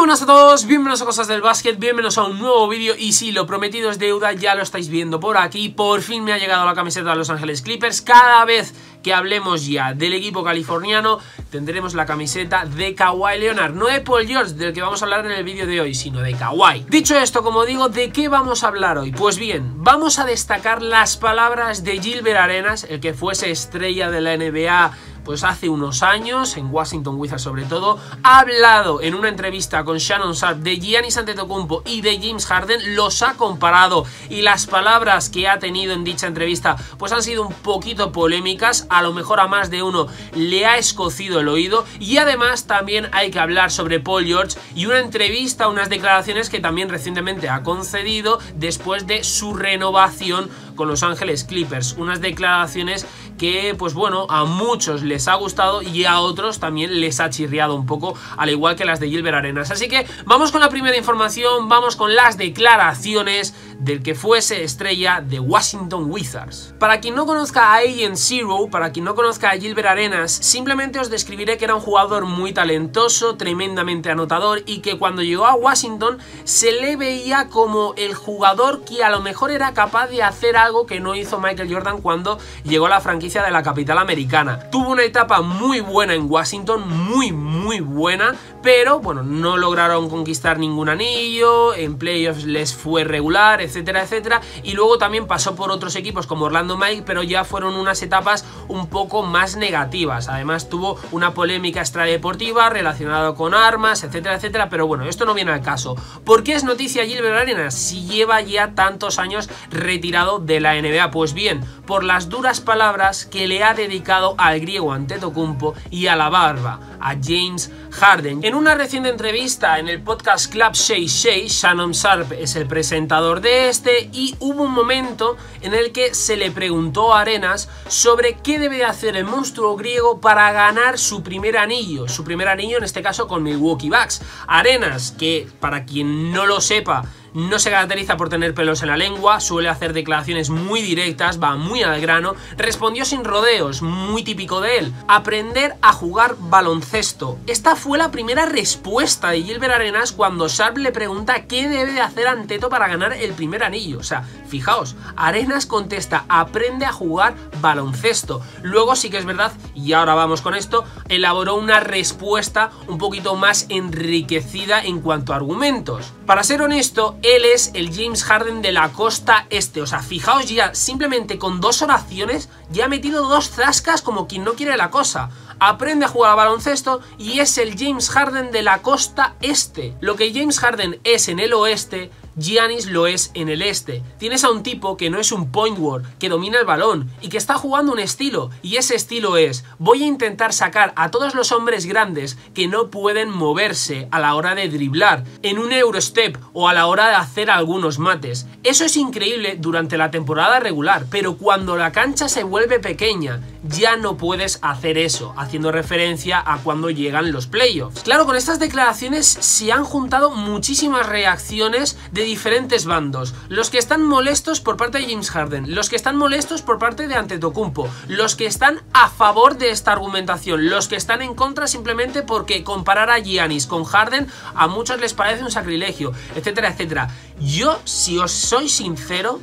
buenas a todos, bienvenidos a Cosas del Básquet, bienvenidos a un nuevo vídeo. Y sí, lo prometido es deuda, ya lo estáis viendo por aquí. Por fin me ha llegado la camiseta de Los Ángeles Clippers. Cada vez que hablemos ya del equipo californiano tendremos la camiseta de Kawhi Leonard. No de Paul George, del que vamos a hablar en el vídeo de hoy, sino de Kawhi. Dicho esto, como digo, ¿de qué vamos a hablar hoy? Pues bien, vamos a destacar las palabras de Gilbert Arenas, el que fuese estrella de la NBA pues hace unos años, en Washington Wizards sobre todo. Ha hablado en una entrevista con Shannon Sharpe de Giannis Antetokounmpo y de James Harden, los ha comparado y las palabras que ha tenido en dicha entrevista pues han sido un poquito polémicas, a lo mejor a más de uno le ha escocido el oído. Y además también hay que hablar sobre Paul George y una entrevista, unas declaraciones que también recientemente ha concedido después de su renovación con Los Ángeles Clippers. Unas declaraciones que, pues bueno, a muchos les ha gustado y a otros también les ha chirriado un poco, al igual que las de Gilbert Arenas. Así que vamos con la primera información, vamos con las declaraciones del que fuese estrella de Washington Wizards. Para quien no conozca a Agent Zero, para quien no conozca a Gilbert Arenas, simplemente os describiré que era un jugador muy talentoso, tremendamente anotador, y que cuando llegó a Washington se le veía como el jugador que a lo mejor era capaz de hacer algo que no hizo Michael Jordan cuando llegó a la franquicia de la capital americana. Tuvo una etapa muy buena en Washington, muy buena, pero bueno, no lograron conquistar ningún anillo, en playoffs les fue regular, etcétera, etcétera, y luego también pasó por otros equipos como Orlando Magic, pero ya fueron unas etapas un poco más negativas. Además tuvo una polémica extradeportiva relacionada con armas, etcétera, etcétera, pero bueno, esto no viene al caso. ¿Por qué es noticia Gilbert Arenas si lleva ya tantos años retirado de la NBA? Pues bien, por las duras palabras que le ha dedicado al griego Antetokounmpo y a la barba, a James Harden. En una reciente entrevista en el podcast Club Shay Shay, Shannon Sharpe es el presentador de este, y hubo un momento en el que se le preguntó a Arenas sobre qué debe de hacer el monstruo griego para ganar su primer anillo en este caso con Milwaukee Bucks. Arenas, que para quien no lo sepa, no se caracteriza por tener pelos en la lengua, suele hacer declaraciones muy directas, va muy al grano, respondió sin rodeos, muy típico de él: aprender a jugar baloncesto. Esta fue la primera respuesta de Gilbert Arenas cuando Sharpe le pregunta qué debe de hacer Anteto para ganar el primer anillo. O sea, fijaos, Arenas contesta: aprende a jugar baloncesto. Luego sí que es verdad, y ahora vamos con esto, elaboró una respuesta un poquito más enriquecida en cuanto a argumentos. Para ser honesto, él es el James Harden de la costa este. O sea, fijaos, ya simplemente con dos oraciones ya ha metido dos zascas como quien no quiere la cosa. Aprende a jugar a baloncesto y es el James Harden de la costa este. Lo que James Harden es en el oeste, Giannis lo es en el este. Tienes a un tipo que no es un point guard, que domina el balón y que está jugando un estilo, y ese estilo es: voy a intentar sacar a todos los hombres grandes que no pueden moverse a la hora de driblar, en un Eurostep o a la hora de hacer algunos mates. Eso es increíble durante la temporada regular, pero cuando la cancha se vuelve pequeña ya no puedes hacer eso, haciendo referencia a cuando llegan los playoffs. Claro, con estas declaraciones se han juntado muchísimas reacciones de diferentes bandos. Los que están molestos por parte de James Harden, los que están molestos por parte de Antetokounmpo, los que están a favor de esta argumentación, los que están en contra simplemente porque comparar a Giannis con Harden a muchos les parece un sacrilegio, etcétera, etcétera. Yo, si os soy sincero,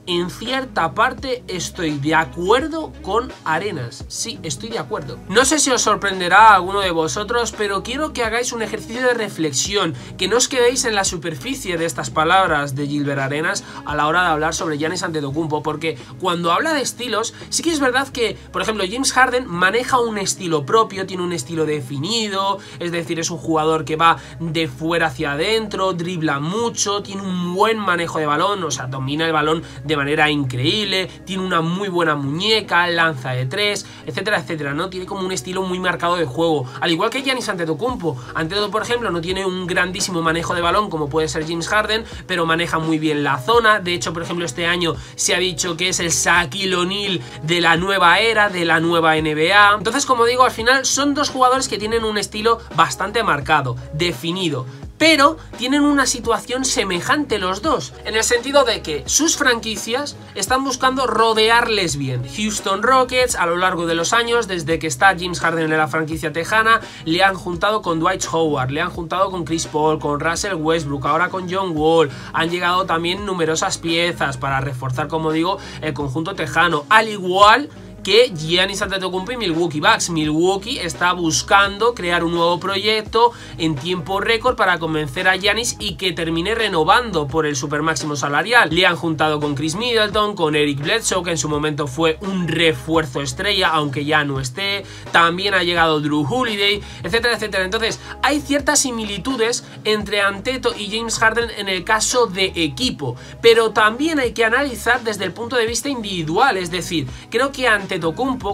en cierta parte estoy de acuerdo con Arenas. Sí, estoy de acuerdo. No sé si os sorprenderá a alguno de vosotros, pero quiero que hagáis un ejercicio de reflexión, que no os quedéis en la superficie de estas palabras de Gilbert Arenas a la hora de hablar sobre Giannis Antetokounmpo, porque cuando habla de estilos, sí que es verdad que, por ejemplo, James Harden maneja un estilo propio, tiene un estilo definido, es decir, es un jugador que va de fuera hacia adentro, dribla mucho, tiene un buen manejo de balón, o sea, domina el balón de manera increíble, tiene una muy buena muñeca, lanza de tres, etcétera, etcétera, ¿no? Tiene como un estilo muy marcado de juego, al igual que Giannis Antetokounmpo. Antetokounmpo, por ejemplo, no tiene un grandísimo manejo de balón como puede ser James Harden, pero maneja muy bien la zona. De hecho, por ejemplo, este año se ha dicho que es el Shaquille O'Neal de la nueva era, de la nueva NBA. Entonces, como digo, al final son dos jugadores que tienen un estilo bastante marcado, definido. pero tienen una situación semejante los dos, en el sentido de que sus franquicias están buscando rodearles bien. Houston Rockets a lo largo de los años, desde que está James Harden en la franquicia tejana, le han juntado con Dwight Howard, le han juntado con Chris Paul, con Russell Westbrook, ahora con John Wall, han llegado también numerosas piezas para reforzar, como digo, el conjunto tejano, al igual que Giannis Antetokounmpo y Milwaukee Bucks. Milwaukee está buscando crear un nuevo proyecto en tiempo récord para convencer a Giannis y que termine renovando por el super máximo salarial. Le han juntado con Chris Middleton, con Eric Bledsoe, que en su momento fue un refuerzo estrella, aunque ya no esté. También ha llegado Drew Holiday, etcétera, etcétera. Entonces, hay ciertas similitudes entre Antetokounmpo y James Harden en el caso de equipo, pero también hay que analizar desde el punto de vista individual. Es decir, creo que Antetokounmpo,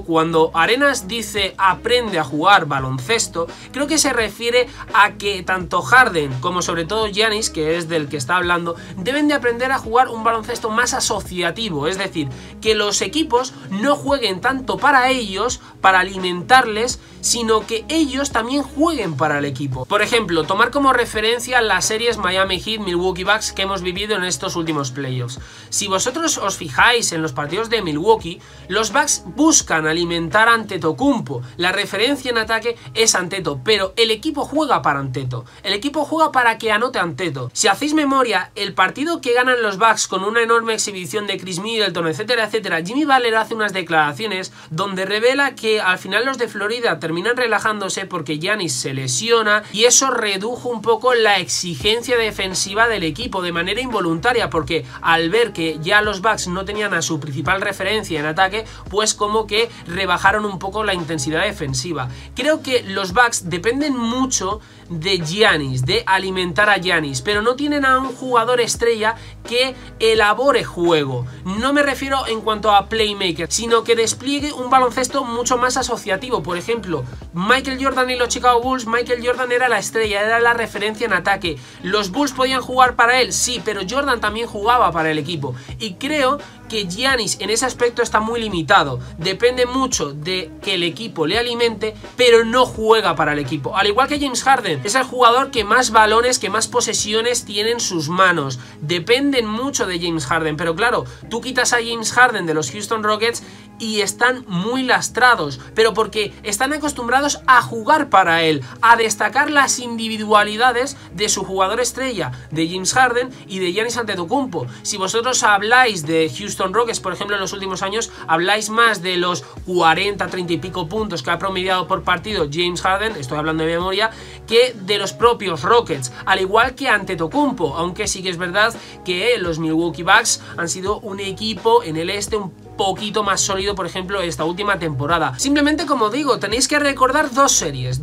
cuando Arenas dice aprende a jugar baloncesto, creo que se refiere a que tanto Harden como sobre todo Giannis, que es del que está hablando, deben de aprender a jugar un baloncesto más asociativo, es decir, que los equipos no jueguen tanto para ellos, para alimentarles, sino que ellos también jueguen para el equipo. Por ejemplo, tomar como referencia las series Miami Heat, Milwaukee Bucks que hemos vivido en estos últimos playoffs. Si vosotros os fijáis en los partidos de Milwaukee, los Bucks buscan alimentar a Antetokounmpo, la referencia en ataque es Antetokounmpo, pero el equipo juega para Antetokounmpo, el equipo juega para que anote Antetokounmpo. Si hacéis memoria, el partido que ganan los Bucks con una enorme exhibición de Chris Middleton, etcétera, etcétera, Jimmy Butler hace unas declaraciones donde revela que al final los de Florida terminan relajándose porque Giannis se lesiona y eso redujo un poco la exigencia defensiva del equipo de manera involuntaria, porque al ver que ya los Bucks no tenían a su principal referencia en ataque, pues como que rebajaron un poco la intensidad defensiva. Creo que los Bucks dependen mucho de Giannis, de alimentar a Giannis, pero no tienen a un jugador estrella que elabore juego. No me refiero en cuanto a playmaker, sino que despliegue un baloncesto mucho más asociativo. Por ejemplo, Michael Jordan y los Chicago Bulls, Michael Jordan era la estrella, era la referencia en ataque. Los Bulls podían jugar para él, sí, pero Jordan también jugaba para el equipo. Y creo que Giannis en ese aspecto está muy limitado. Depende mucho de que el equipo le alimente, pero no juega para el equipo. Al igual que James Harden, es el jugador que más balones, que más posesiones tiene en sus manos. Dependen mucho de James Harden, pero claro, tú quitas a James Harden de los Houston Rockets y están muy lastrados, pero porque están acostumbrados a jugar para él, a destacar las individualidades de su jugador estrella, de James Harden y de Giannis Antetokounmpo. Si vosotros habláis de Houston Rockets, por ejemplo, en los últimos años, habláis más de los 40, 30 y pico puntos que ha promediado por partido James Harden, estoy hablando de memoria, que de los propios Rockets, al igual que Antetokounmpo, aunque sí que es verdad que los Milwaukee Bucks han sido un equipo en el este un poquito más sólido, por ejemplo, esta última temporada. Simplemente, como digo, tenéis que recordar dos series,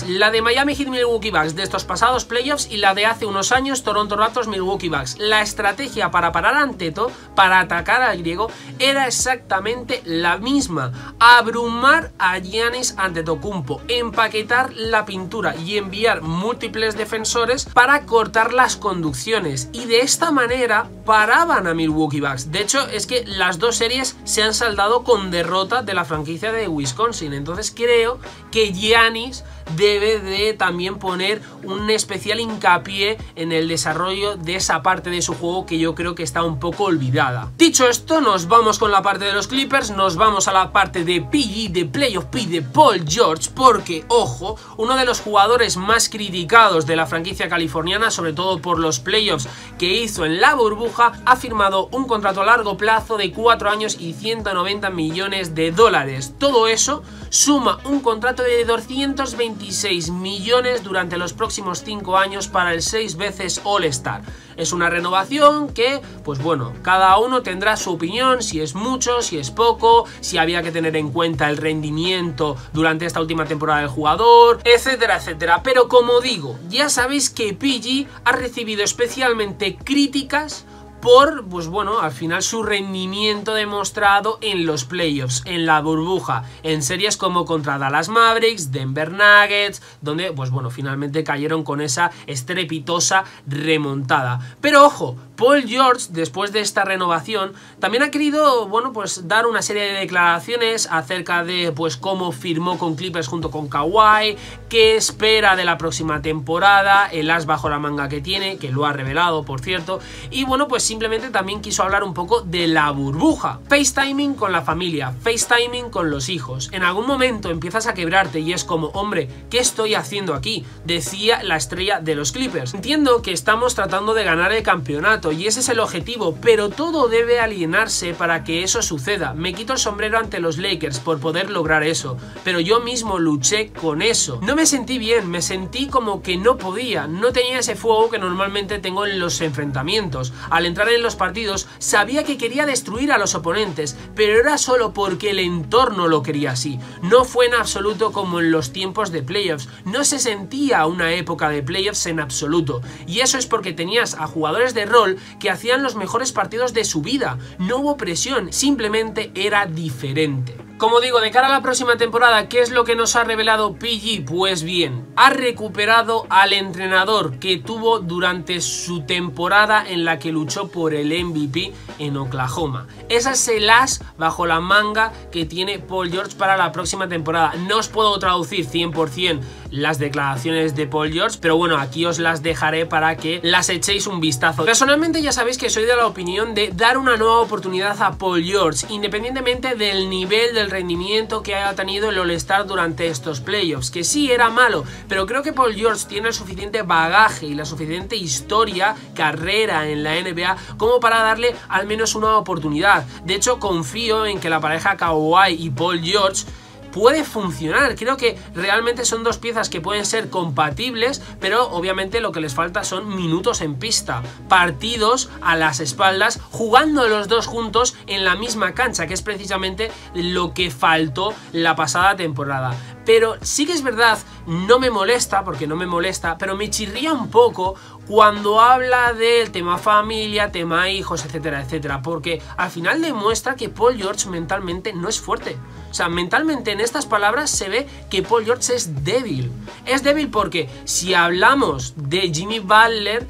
la de Miami Heat Milwaukee Bucks de estos pasados playoffs y la de hace unos años Toronto Raptors Milwaukee Bucks. La estrategia para parar a Antetokounmpo, para atacar al griego, era exactamente la misma: abrumar a Giannis Antetokounmpo, empaquetar la pintura y enviar múltiples defensores para cortar las conducciones, y de esta manera paraban a Milwaukee Bucks. De hecho, es que las dos series se han saldado con derrota de la franquicia de Wisconsin. Entonces creo que Giannis debe de también poner un especial hincapié en el desarrollo de esa parte de su juego que yo creo que está un poco olvidada. Dicho esto, nos vamos con la parte de los Clippers, nos vamos a la parte de PG, de Playoff P de Paul George, porque, ojo, uno de los jugadores más criticados de la franquicia californiana, sobre todo por los playoffs que hizo en la burbuja, ha firmado un contrato a largo plazo de 4 años y 190 millones de dólares. Todo eso suma un contrato de 226 millones durante los próximos 5 años para el 6 veces All-Star. Es una renovación que, pues bueno, cada uno tendrá su opinión, si es mucho, si es poco, si había que tener en cuenta el rendimiento durante esta última temporada del jugador, etcétera, etcétera. Pero como digo, ya sabéis que PG ha recibido especialmente críticas por, pues bueno, al final su rendimiento demostrado en los playoffs, en la burbuja, en series como contra Dallas Mavericks, Denver Nuggets, donde, pues bueno, finalmente cayeron con esa estrepitosa remontada. Pero ojo, Paul George, después de esta renovación, también ha querido, bueno, pues dar una serie de declaraciones acerca de, pues, cómo firmó con Clippers junto con Kawhi, qué espera de la próxima temporada, el as bajo la manga que tiene, que lo ha revelado, por cierto, y bueno, pues simplemente también quiso hablar un poco de la burbuja. FaceTiming con la familia, FaceTiming con los hijos. En algún momento empiezas a quebrarte y es como, hombre, ¿qué estoy haciendo aquí?, decía la estrella de los Clippers. Entiendo que estamos tratando de ganar el campeonato y ese es el objetivo, pero todo debe alinearse para que eso suceda. Me quito el sombrero ante los Lakers por poder lograr eso, pero yo mismo luché con eso. No me sentí bien, me sentí como que no podía, no tenía ese fuego que normalmente tengo en los enfrentamientos. Al entrar en los partidos sabía que quería destruir a los oponentes, pero era solo porque el entorno lo quería así. No fue en absoluto como en los tiempos de playoffs, no se sentía una época de playoffs en absoluto, y eso es porque tenías a jugadores de rol que hacían los mejores partidos de su vida. No hubo presión, simplemente era diferente. Como digo, de cara a la próxima temporada, ¿qué es lo que nos ha revelado PG? Pues bien, ha recuperado al entrenador que tuvo durante su temporada en la que luchó por el MVP en Oklahoma. Esa es el as bajo la manga que tiene Paul George para la próxima temporada. No os puedo traducir 100% las declaraciones de Paul George, pero bueno, aquí os las dejaré para que las echéis un vistazo. Personalmente ya sabéis que soy de la opinión de dar una nueva oportunidad a Paul George, independientemente del nivel del rendimiento que haya tenido el All-Star durante estos playoffs, que sí era malo, pero creo que Paul George tiene el suficiente bagaje y la suficiente historia, carrera en la NBA como para darle al menos una oportunidad. De hecho, confío en que la pareja Kawhi y Paul George puede funcionar. Creo que realmente son dos piezas que pueden ser compatibles, pero obviamente lo que les falta son minutos en pista, partidos a las espaldas, jugando los dos juntos en la misma cancha, que es precisamente lo que faltó la pasada temporada. Pero sí que es verdad, no me molesta, porque no me molesta, pero me chirría un poco cuando habla del tema familia, tema hijos, etcétera, etcétera, porque al final demuestra que Paul George mentalmente no es fuerte. O sea, mentalmente en estas palabras se ve que Paul George es débil. Es débil porque si hablamos de Jimmy Butler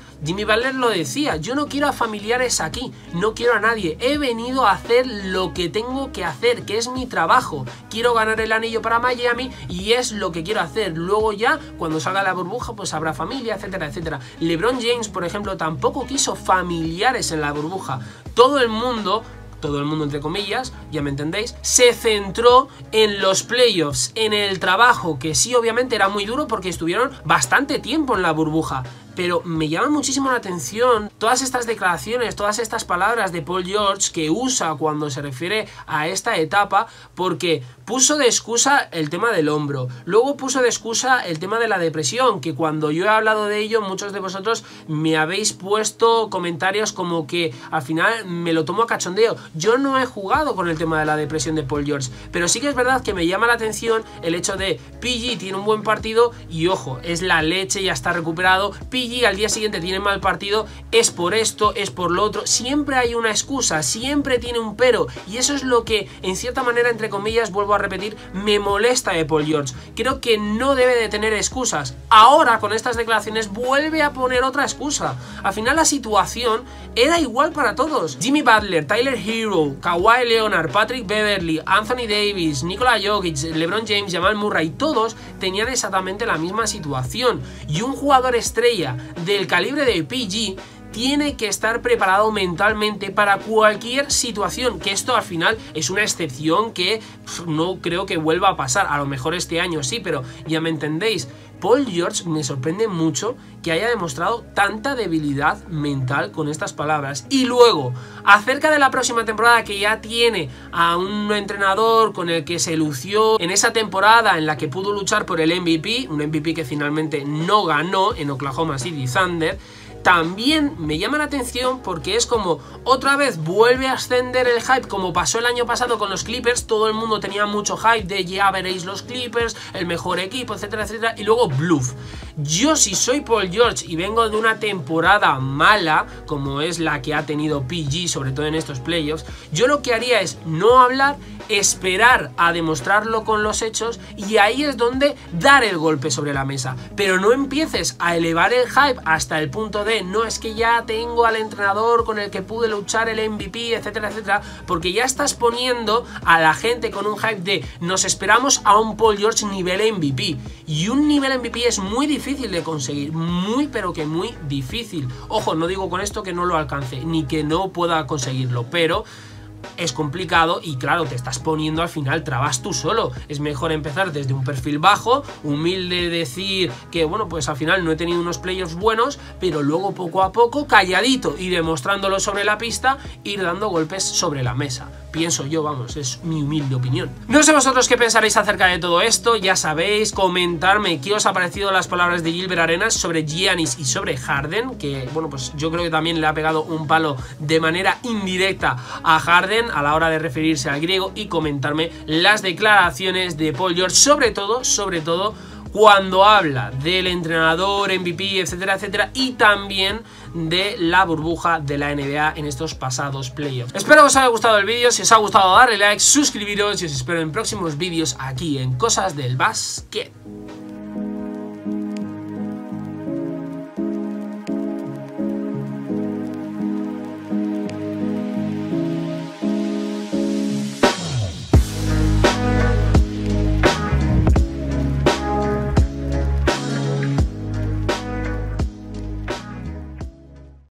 lo decía: yo no quiero a familiares aquí, no quiero a nadie, he venido a hacer lo que tengo que hacer, que es mi trabajo, quiero ganar el anillo para Miami y es lo que quiero hacer. Luego ya, cuando salga la burbuja, pues habrá familia, etcétera, etcétera. LeBron James, por ejemplo, tampoco quiso familiares en la burbuja. Todo el mundo entre comillas, ya me entendéis, se centró en los playoffs, en el trabajo, que sí obviamente era muy duro porque estuvieron bastante tiempo en la burbuja. Pero me llama muchísimo la atención todas estas declaraciones, todas estas palabras de Paul George que usa cuando se refiere a esta etapa, porque puso de excusa el tema del hombro, luego puso de excusa el tema de la depresión, que cuando yo he hablado de ello, muchos de vosotros me habéis puesto comentarios como que al final me lo tomo a cachondeo. Yo no he jugado con el tema de la depresión de Paul George, pero sí que es verdad que me llama la atención el hecho de PG tiene un buen partido y ojo, es la leche, ya está recuperado. PG al día siguiente tiene mal partido, es por esto, es por lo otro. Siempre hay una excusa, siempre tiene un pero, y eso es lo que en cierta manera, entre comillas, vuelvo a repetir, me molesta de Paul George. Creo que no debe de tener excusas. Ahora con estas declaraciones vuelve a poner otra excusa. Al final la situación era igual para todos. Jimmy Butler, Tyler Hero, Kawhi Leonard, Patrick Beverley, Anthony Davis, Nikola Jokic, LeBron James, Jamal Murray, todos tenían exactamente la misma situación, y un jugador estrella del calibre de PG tiene que estar preparado mentalmente para cualquier situación, que esto al final es una excepción que no creo que vuelva a pasar. A lo mejor este año sí, pero ya me entendéis. Paul George me sorprende mucho que haya demostrado tanta debilidad mental con estas palabras. Y luego, acerca de la próxima temporada, que ya tiene a un entrenador con el que se lució en esa temporada en la que pudo luchar por el MVP, un MVP que finalmente no ganó en Oklahoma City Thunder, también me llama la atención porque es como otra vez vuelve a ascender el hype, como pasó el año pasado con los Clippers. Todo el mundo tenía mucho hype de ya veréis los Clippers, el mejor equipo, etcétera, etcétera, y luego bluff. Yo, si soy Paul George y vengo de una temporada mala como es la que ha tenido PG, sobre todo en estos playoffs, yo lo que haría es no hablar, esperar a demostrarlo con los hechos, y ahí es donde dar el golpe sobre la mesa. Pero no empieces a elevar el hype hasta el punto de de no, es que ya tengo al entrenador con el que pude luchar el MVP, etcétera, etcétera, porque ya estás poniendo a la gente con un hype de nos esperamos a un Paul George nivel MVP, y un nivel MVP es muy difícil de conseguir, muy pero que muy difícil. Ojo, no digo con esto que no lo alcance, ni que no pueda conseguirlo, pero es complicado y claro, te estás poniendo al final trabas tú solo. Es mejor empezar desde un perfil bajo, humilde, decir que bueno, pues al final no he tenido unos playoffs buenos, pero luego poco a poco, calladito y demostrándolo sobre la pista, ir dando golpes sobre la mesa. Pienso yo, vamos, es mi humilde opinión. No sé vosotros qué pensaréis acerca de todo esto, ya sabéis, comentarme qué os ha parecido las palabras de Gilbert Arenas sobre Giannis y sobre Harden, que bueno, pues yo creo que también le ha pegado un palo de manera indirecta a Harden a la hora de referirse al griego, y comentarme las declaraciones de Paul George, sobre todo cuando habla del entrenador, MVP, etcétera, etcétera, y también de la burbuja de la NBA en estos pasados playoffs. Espero que os haya gustado el vídeo. Si os ha gustado, darle like, suscribiros, y os espero en próximos vídeos aquí en Cosas del Básquet.